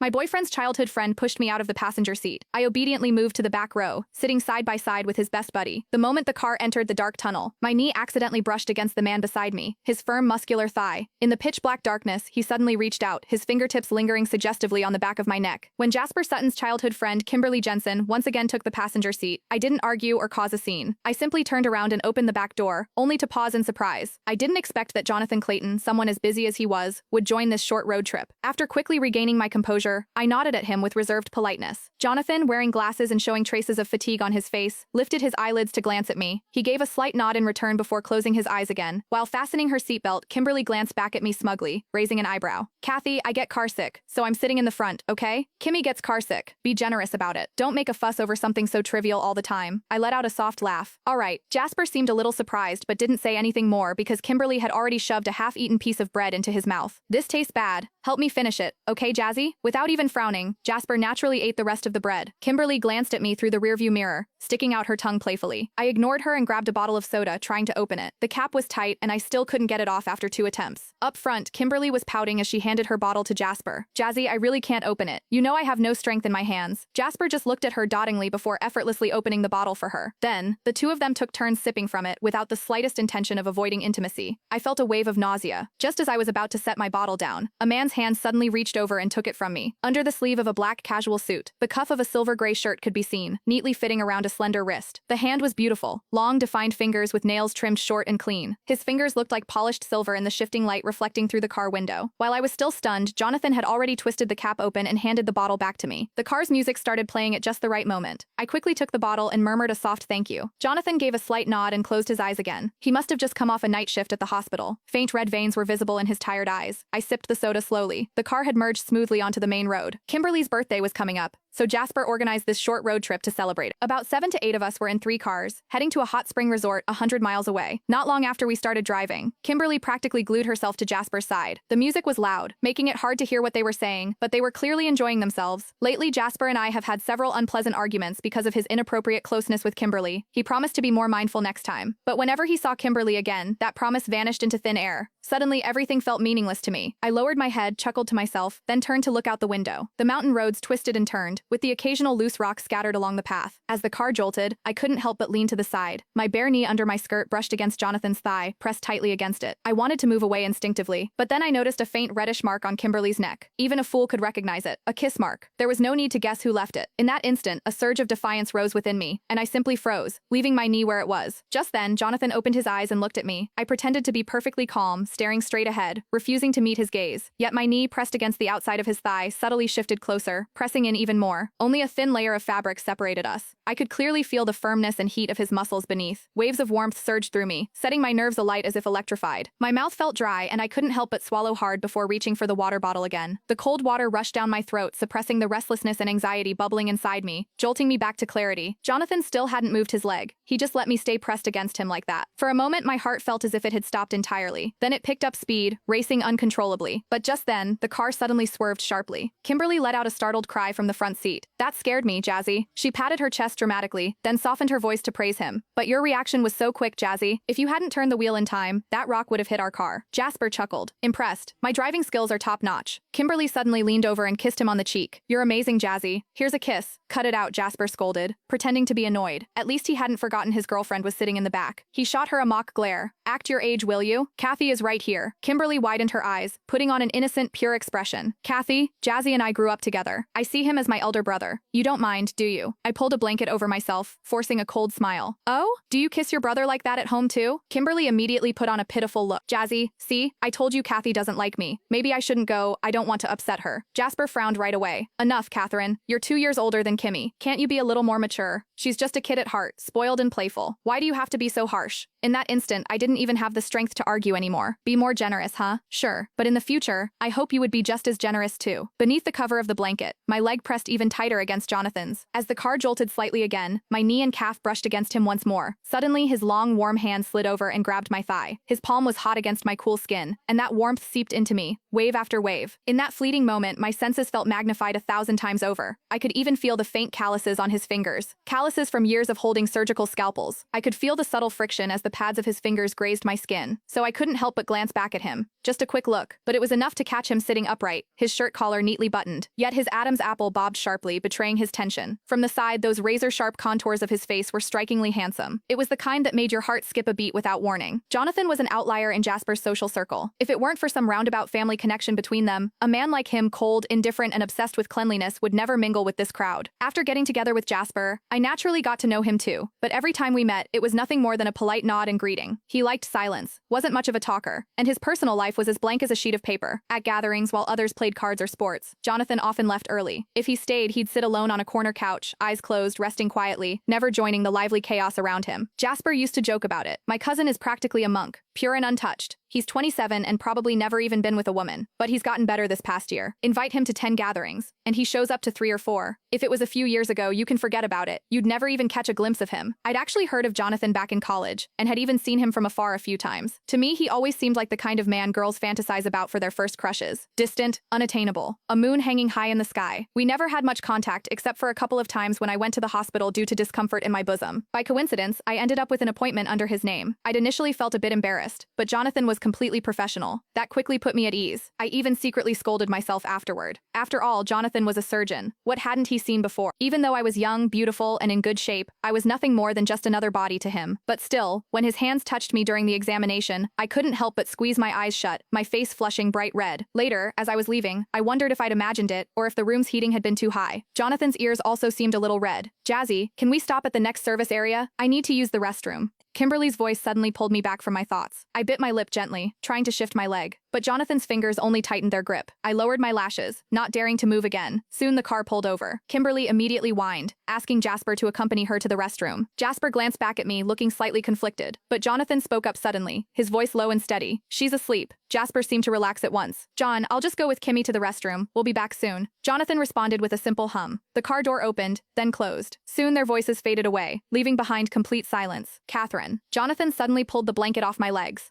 My boyfriend's childhood friend pushed me out of the passenger seat. I obediently moved to the back row, sitting side by side with his best buddy. The moment the car entered the dark tunnel, my knee accidentally brushed against the man beside me, his firm muscular thigh. In the pitch-black darkness, he suddenly reached out, his fingertips lingering suggestively on the back of my neck. When Jasper Sutton's childhood friend Kimberly Jensen once again took the passenger seat, I didn't argue or cause a scene. I simply turned around and opened the back door, only to pause in surprise. I didn't expect that Jonathan Clayton, someone as busy as he was, would join this short road trip. After quickly regaining my composure, I nodded at him with reserved politeness. Jonathan, wearing glasses and showing traces of fatigue on his face, lifted his eyelids to glance at me. He gave a slight nod in return before closing his eyes again. While fastening her seatbelt, Kimberly glanced back at me smugly, raising an eyebrow. Kathy, I get carsick, so I'm sitting in the front, okay? Kimmy gets carsick. Be generous about it. Don't make a fuss over something so trivial all the time. I let out a soft laugh. All right. Jasper seemed a little surprised but didn't say anything more because Kimberly had already shoved a half-eaten piece of bread into his mouth. This tastes bad. Help me finish it, okay, Jazzy? Without even frowning, Jasper naturally ate the rest of the bread. Kimberly glanced at me through the rearview mirror, sticking out her tongue playfully. I ignored her and grabbed a bottle of soda, trying to open it. The cap was tight and I still couldn't get it off after 2 attempts. Up front, Kimberly was pouting as she handed her bottle to Jasper. Jazzy, I really can't open it. You know I have no strength in my hands. Jasper just looked at her dotingly before effortlessly opening the bottle for her. Then, the two of them took turns sipping from it without the slightest intention of avoiding intimacy. I felt a wave of nausea. Just as I was about to set my bottle down, a man's hand suddenly reached over and took it from me. Under the sleeve of a black casual suit, the cuff of a silver-gray shirt could be seen, neatly fitting around a slender wrist. The hand was beautiful, long, defined fingers with nails trimmed short and clean. His fingers looked like polished silver in the shifting light reflecting through the car window. While I was still stunned, Jonathan had already twisted the cap open and handed the bottle back to me. The car's music started playing at just the right moment. I quickly took the bottle and murmured a soft thank you. Jonathan gave a slight nod and closed his eyes again. He must have just come off a night shift at the hospital. Faint red veins were visible in his tired eyes. I sipped the soda slowly. The car had merged smoothly onto the main road. Kimberly's birthday was coming up, so Jasper organized this short road trip to celebrate. About 7 to 8 of us were in 3 cars, heading to a hot spring resort 100 miles away. Not long after we started driving, Kimberly practically glued herself to Jasper's side. The music was loud, making it hard to hear what they were saying, but they were clearly enjoying themselves. Lately, Jasper and I have had several unpleasant arguments because of his inappropriate closeness with Kimberly. He promised to be more mindful next time. But whenever he saw Kimberly again, that promise vanished into thin air. Suddenly, everything felt meaningless to me. I lowered my head, chuckled to myself, then turned to look out the window. The mountain roads twisted and turned, with the occasional loose rock scattered along the path. As the car jolted, I couldn't help but lean to the side. My bare knee under my skirt brushed against Jonathan's thigh, pressed tightly against it. I wanted to move away instinctively, but then I noticed a faint reddish mark on Kimberly's neck. Even a fool could recognize it. A kiss mark. There was no need to guess who left it. In that instant, a surge of defiance rose within me, and I simply froze, leaving my knee where it was. Just then, Jonathan opened his eyes and looked at me. I pretended to be perfectly calm, staring straight ahead, refusing to meet his gaze. Yet my knee, pressed against the outside of his thigh, subtly shifted closer, pressing in even more. Only a thin layer of fabric separated us. I could clearly feel the firmness and heat of his muscles beneath. Waves of warmth surged through me, setting my nerves alight as if electrified. My mouth felt dry, and I couldn't help but swallow hard before reaching for the water bottle again. The cold water rushed down my throat, suppressing the restlessness and anxiety bubbling inside me, jolting me back to clarity. Jonathan still hadn't moved his leg. He just let me stay pressed against him like that. For a moment, my heart felt as if it had stopped entirely. Then it picked up speed, racing uncontrollably. But just then, the car suddenly swerved sharply. Kimberly let out a startled cry from the front seat. That scared me, Jazzy. She patted her chest dramatically, then softened her voice to praise him. But your reaction was so quick, Jazzy. If you hadn't turned the wheel in time, that rock would have hit our car. Jasper chuckled, impressed. My driving skills are top-notch. Kimberly suddenly leaned over and kissed him on the cheek. You're amazing, Jazzy. Here's a kiss. Cut it out, Jasper scolded, pretending to be annoyed. At least he hadn't forgotten his girlfriend was sitting in the back. He shot her a mock glare. Act your age, will you? Kathy is right here. Kimberly widened her eyes, putting on an innocent, pure expression. Kathy, Jazzy and I grew up together. I see him as my elder brother. You don't mind, do you? I pulled a blanket over myself, forcing a cold smile. Oh? Do you kiss your brother like that at home too? Kimberly immediately put on a pitiful look. Jazzy, see? I told you Kathy doesn't like me. Maybe I shouldn't go. I don't want to upset her. Jasper frowned right away. Enough, Catherine. You're 2 years older than Kimmy. Can't you be a little more mature? She's just a kid at heart, spoiled and playful. Why do you have to be so harsh? In that instant, I didn't even have the strength to argue anymore. Be more generous, huh? Sure. But in the future, I hope you would be just as generous too. Beneath the cover of the blanket, my leg pressed even tighter against Jonathan's. As the car jolted slightly again, my knee and calf brushed against him once more. Suddenly, his long, warm hand slid over and grabbed my thigh. His palm was hot against my cool skin, and that warmth seeped into me, wave after wave. In that fleeting moment, my senses felt magnified 1,000 times over. I could even feel the faint calluses on his fingers. Calluses from years of holding surgical scalpels. I could feel the subtle friction as the pads of his fingers grazed my skin, so I couldn't help but glance back at him. Just a quick look, but it was enough to catch him sitting upright, his shirt collar neatly buttoned. Yet his Adam's apple bobbed sharply, betraying his tension. From the side, those razor-sharp contours of his face were strikingly handsome. It was the kind that made your heart skip a beat without warning. Jonathan was an outlier in Jasper's social circle. If it weren't for some roundabout family connection between them, a man like him, cold, indifferent, and obsessed with cleanliness, would never mingle with this crowd. After getting together with Jasper, I naturally got to know him too. But every time we met, it was nothing more than a polite nod and greeting. He liked silence, wasn't much of a talker, and his personal life was as blank as a sheet of paper. At gatherings, while others played cards or sports, Jonathan often left early. If he stayed, he'd sit alone on a corner couch, eyes closed, resting quietly, never joining the lively chaos around him. Jasper used to joke about it. My cousin is practically a monk, pure and untouched. He's 27 and probably never even been with a woman, but he's gotten better this past year. Invite him to 10 gatherings, and he shows up to 3 or 4. If it was a few years ago, you can forget about it. You'd never even catch a glimpse of him. I'd actually heard of Jonathan back in college, and had even seen him from afar a few times. To me, he always seemed like the kind of man girls fantasize about for their first crushes. Distant, unattainable, a moon hanging high in the sky. We never had much contact except for a couple of times when I went to the hospital due to discomfort in my bosom. By coincidence, I ended up with an appointment under his name. I'd initially felt a bit embarrassed, but Jonathan was completely professional. That quickly put me at ease. I even secretly scolded myself afterward. After all, Jonathan was a surgeon. What hadn't he seen before? Even though I was young, beautiful, and in good shape, I was nothing more than just another body to him. But still, when his hands touched me during the examination, I couldn't help but squeeze my eyes shut, my face flushing bright red. Later, as I was leaving, I wondered if I'd imagined it, or if the room's heating had been too high. Jonathan's ears also seemed a little red. Jazzy, can we stop at the next service area? I need to use the restroom. Kimberly's voice suddenly pulled me back from my thoughts. I bit my lip gently, trying to shift my leg. But Jonathan's fingers only tightened their grip. I lowered my lashes, not daring to move again. Soon the car pulled over. Kimberly immediately whined, asking Jasper to accompany her to the restroom. Jasper glanced back at me, looking slightly conflicted. But Jonathan spoke up suddenly, his voice low and steady. She's asleep. Jasper seemed to relax at once. John, I'll just go with Kimmy to the restroom. We'll be back soon. Jonathan responded with a simple hum. The car door opened, then closed. Soon their voices faded away, leaving behind complete silence. Catherine. Jonathan suddenly pulled the blanket off my legs.